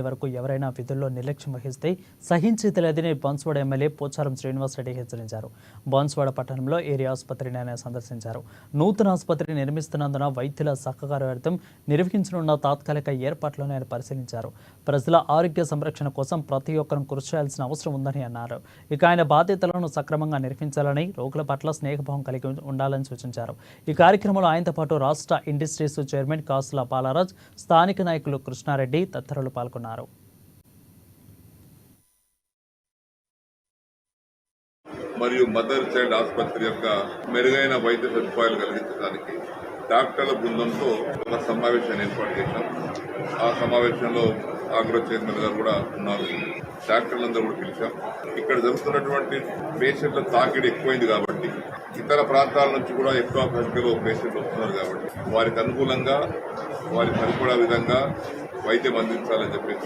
వరకు ఎవరైనా విధుల్లో నిర్లక్ష్యం వహిస్తే సహించేది లేదని బాన్స్వాడ ఎమ్మెల్యే పోచారం శ్రీనివాసరెడ్డి హెచ్చరించారు. బాన్స్వాడ పట్టణంలో ఏరియా ఆసుపత్రిని ఆయన సందర్శించారు. నూతన ఆసుపత్రి నిర్మిస్తున్నందున వైద్యుల సహకారార్థం నిర్వహించనున్న తాత్కాలిక ఏర్పాట్లను ఆయన పరిశీలించారు. ప్రజల ఆరోగ్య సంరక్షణ కోసం ప్రతి ఒక్కరూ కృషి చేయాల్సిన అవసరం ఉందని అన్నారు. ఇక ఆయన బాధ్యతలను సక్రమంగా నిర్వహించాలని, రోగుల పట్ల స్నేహభావం కలిగి ఉండాలని సూచించారు. ఈ కార్యక్రమంలో ఆయనతో పాటు రాష్ట్ర ఇండస్ట్రీస్ చైర్మన్ కాసుల బాలరాజ్, స్థానిక నాయకులు కృష్ణారెడ్డి తదితరులు పాల్గొన్నారు. మరియు మదర్ చైల్డ్ ఆసుపత్రి యొక్క మెరుగైన వైద్య సదుపాయాలు కలిగించడానికి డాక్టర్ల బృందంతో ఒక సమావేశాన్ని ఏర్పాటు చేశాం. ఆ సమావేశంలో ఆగ్రో చైర్మన్ గారు కూడా ఉన్నారు. డాక్టర్లందరూ కూడా పిలిచాం. ఇక్కడ జరుగుతున్నటువంటి పేషెంట్ల తాకిడి ఎక్కువైంది కాబట్టి, ఇతర ప్రాంతాల నుంచి కూడా ఎక్కువ సంఖ్యలో పేషెంట్లు వస్తున్నారు కాబట్టి వారికి అనుకూలంగా వారికి సరిపడా విధంగా వైద్యం అందించాలని చెప్పేసి